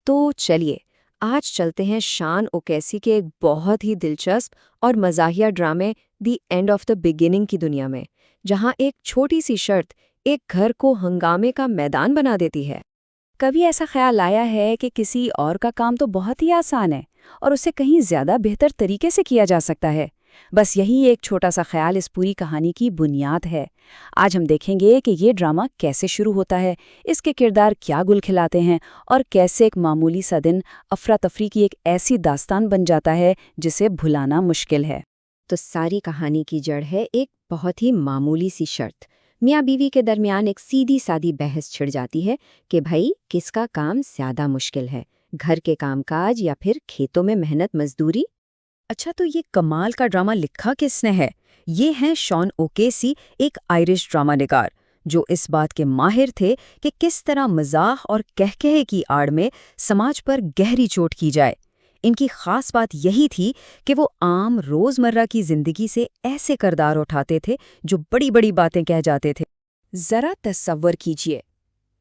तो चलिए आज चलते हैं शान ओकैसी के एक बहुत ही दिलचस्प और मज़ाहिया ड्रामे the end of the beginning की दुनिया में, जहां एक छोटी सी शर्त एक घर को हंगामे का मैदान बना देती है। कभी ऐसा ख्याल आया है कि किसी और का काम तो बहुत ही आसान है और उसे कहीं ज्यादा बेहतर तरीके से किया जा सकता है। बस यही एक छोटा सा ख्याल इस पूरी कहानी की बुनियाद है। आज हम देखेंगे कि ये ड्रामा कैसे शुरू होता है, इसके किरदार क्या गुल खिलाते हैं और कैसे एक मामूली सा दिन अफरा तफरी की एक ऐसी दास्तान बन जाता है जिसे भुलाना मुश्किल है। तो सारी कहानी की जड़ है एक बहुत ही मामूली सी शर्त। मियाँ बीवी के दरमियान एक सीधी सादी बहस छिड़ जाती है कि भाई किसका काम ज्यादा मुश्किल है, घर के कामकाज या फिर खेतों में मेहनत मजदूरी। अच्छा, तो ये कमाल का ड्रामा लिखा किसने है? ये हैं शॉन ओकेसी, एक आयरिश ड्रामा निगार, जो इस बात के माहिर थे कि किस तरह मजाक और कहकहे की आड़ में समाज पर गहरी चोट की जाए। इनकी खास बात यही थी कि वो आम रोजमर्रा की जिंदगी से ऐसे किरदार उठाते थे जो बड़ी बड़ी बातें कह जाते थे। जरा तसव्वुर कीजिए,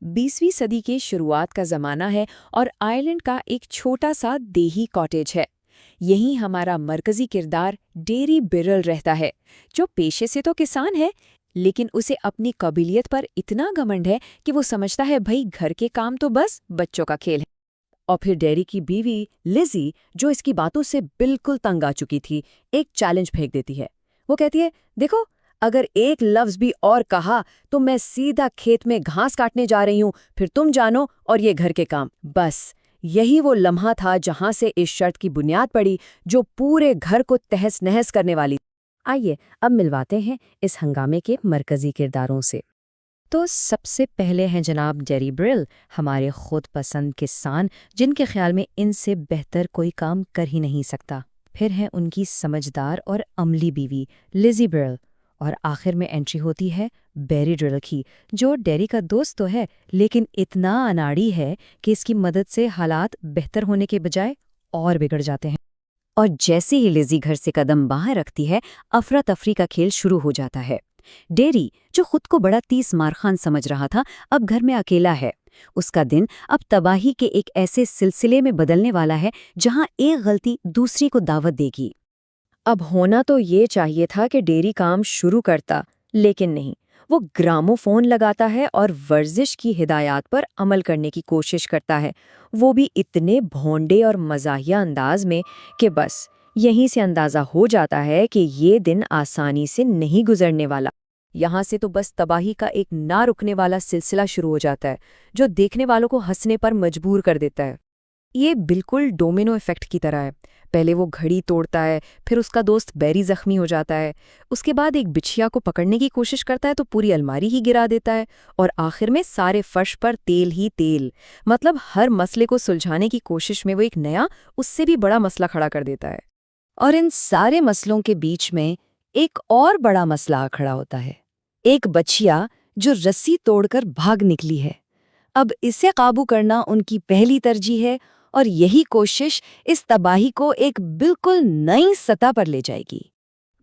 20वीं सदी के शुरुआत का जमाना है और आयरलैंड का एक छोटा सा देही कॉटेज है। यही हमारा मरकजी किरदार डेरी बिरल रहता है, जो पेशे से तो किसान है, लेकिन उसे अपनी काबिलियत पर इतना घमंड है कि वो समझता है भाई घर के काम तो बस बच्चों का खेल है। और फिर डेरी की बीवी लिजी, जो इसकी बातों से बिल्कुल तंग आ चुकी थी, एक चैलेंज फेंक देती है। वो कहती है, देखो, अगर एक लफ्ज भी और कहा तो मैं सीधा खेत में घास काटने जा रही हूँ, फिर तुम जानो और ये घर के काम। बस यही वो लम्हा था जहां से इस शर्त की बुनियाद पड़ी जो पूरे घर को तहस नहस करने वाली। आइए अब मिलवाते हैं इस हंगामे के मरकजी किरदारों से। तो सबसे पहले हैं जनाब डेरी ब्रिल, हमारे खुद पसंद किसान जिनके ख्याल में इनसे बेहतर कोई काम कर ही नहीं सकता। फिर हैं उनकी समझदार और अमली बीवी लिजी ब्रिल, और आखिर में एंट्री होती है बेरी ड्रिल की, जो डेरी का दोस्त तो है लेकिन इतना अनाड़ी है कि इसकी मदद से हालात बेहतर होने के बजाय और बिगड़ जाते हैं। और जैसे ही लिजी घर से कदम बाहर रखती है, अफरा तफरी का खेल शुरू हो जाता है। डेरी, जो खुद को बड़ा तीस मारखान समझ रहा था, अब घर में अकेला है। उसका दिन अब तबाही के एक ऐसे सिलसिले में बदलने वाला है जहां एक गलती दूसरी को दावत देगी। अब होना तो ये चाहिए था कि डेरी काम शुरू करता, लेकिन नहीं। वो ग्रामोफोन लगाता है और वर्जिश की हिदायत पर अमल करने की कोशिश करता है, वो भी इतने भोंडे और मजाहिया अंदाज में कि बस यहीं से अंदाजा हो जाता है कि ये दिन आसानी से नहीं गुजरने वाला। यहाँ से तो बस तबाही का एक ना रुकने वाला सिलसिला शुरू हो जाता है, जो देखने वालों को हंसने पर मजबूर कर देता है। ये बिल्कुल डोमिनो इफेक्ट की तरह है। पहले वो घड़ी तोड़ता है, फिर उसका दोस्त बैरी जख्मी हो जाता है, उसके बाद एक बिछिया को पकड़ने की कोशिश करता है तो पूरी अलमारी ही गिरा देता है, और आखिर में सारे फर्श पर तेल ही तेल। मतलब हर मसले को सुलझाने की कोशिश में वो एक नया, उससे भी बड़ा मसला खड़ा कर देता है। और इन सारे मसलों के बीच में एक और बड़ा मसला आ खड़ा होता है, एक बछिया जो रस्सी तोड़कर भाग निकली है। अब इसे काबू करना उनकी पहली तरजीह है, और यही कोशिश इस तबाही को एक बिल्कुल नई सतह पर ले जाएगी।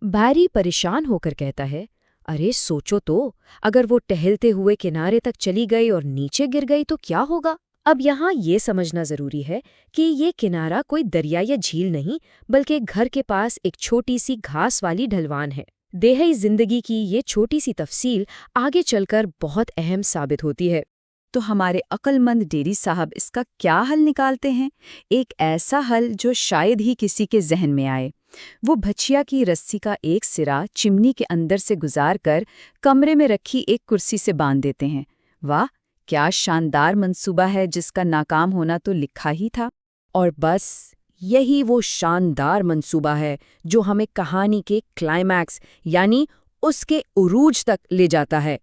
बैरी परेशान होकर कहता है, अरे सोचो तो, अगर वो टहलते हुए किनारे तक चली गई और नीचे गिर गई तो क्या होगा? अब यहाँ ये समझना जरूरी है कि ये किनारा कोई दरिया या झील नहीं, बल्कि घर के पास एक छोटी सी घास वाली ढलवान है। देहाई जिंदगी की ये छोटी सी तफसील आगे चलकर बहुत अहम साबित होती है। तो हमारे अक्लमंद डेरी साहब इसका क्या हल निकालते हैं? एक ऐसा हल जो शायद ही किसी के जहन में आए। वो भछिया की रस्सी का एक सिरा चिमनी के अंदर से गुजार कर कमरे में रखी एक कुर्सी से बांध देते हैं। वाह, क्या शानदार मंसूबा है जिसका नाकाम होना तो लिखा ही था। और बस यही वो शानदार मंसूबा है जो हमें कहानी के क्लाइमैक्स यानी उसके उरूज तक ले जाता है।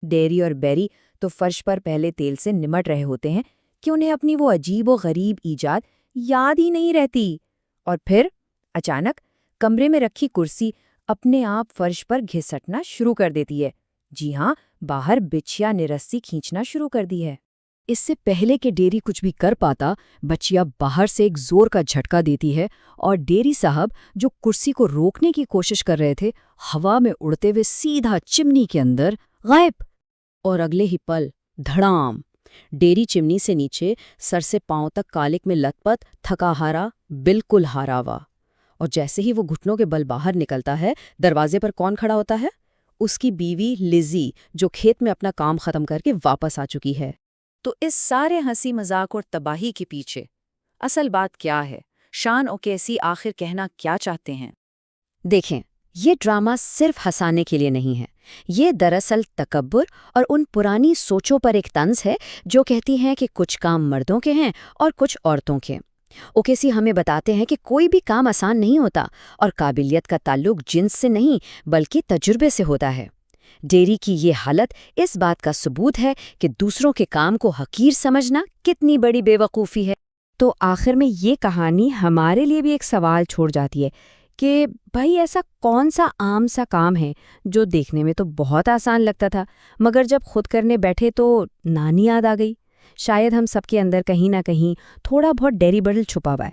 डेरी और बेरी तो फर्श पर पहले तेल से निमट रहे होते हैं कि उन्हें अपनी वो अजीब व गरीब ईजाद याद ही नहीं रहती। और फिर अचानक कमरे में रखी कुर्सी अपने आप फर्श पर घिसटना शुरू कर देती है। जी हाँ, बाहर बिछिया ने रस्सी खींचना शुरू कर दी है। इससे पहले कि डेरी कुछ भी कर पाता, बच्चिया बाहर से एक जोर का झटका देती है और डेरी साहब, जो कुर्सी को रोकने की कोशिश कर रहे थे, हवा में उड़ते हुए सीधा चिमनी के अंदर गायब। और अगले ही पल धड़ाम, डेयरी चिमनी से नीचे सर से पांव तक कालिक में लथपथ, थका हारा, बिल्कुल हारा हुआ। और जैसे ही वो घुटनों के बल बाहर निकलता है, दरवाजे पर कौन खड़ा होता है? उसकी बीवी लिजी, जो खेत में अपना काम खत्म करके वापस आ चुकी है। तो इस सारे हंसी मजाक और तबाही के पीछे असल बात क्या है? शॉन ओकेसी आखिर कहना क्या चाहते हैं? देखें, ये ड्रामा सिर्फ हंसाने के लिए नहीं है। ये दरअसल तकब्बुर और उन पुरानी सोचों पर एक तंज है जो कहती हैं कि कुछ काम मर्दों के हैं और कुछ औरतों के। ओकेसी हमें बताते हैं कि कोई भी काम आसान नहीं होता और काबिलियत का ताल्लुक जिन्स से नहीं बल्कि तजुर्बे से होता है। डेयरी की ये हालत इस बात का सबूत है कि दूसरों के काम को हकीर समझना कितनी बड़ी बेवकूफ़ी है। तो आखिर में ये कहानी हमारे लिए भी एक सवाल छोड़ जाती है कि भाई ऐसा कौन सा आम सा काम है जो देखने में तो बहुत आसान लगता था, मगर जब खुद करने बैठे तो नानी याद आ गई। शायद हम सबके अंदर कहीं ना कहीं थोड़ा बहुत डेयरी ब्रिल छुपा हुआ है।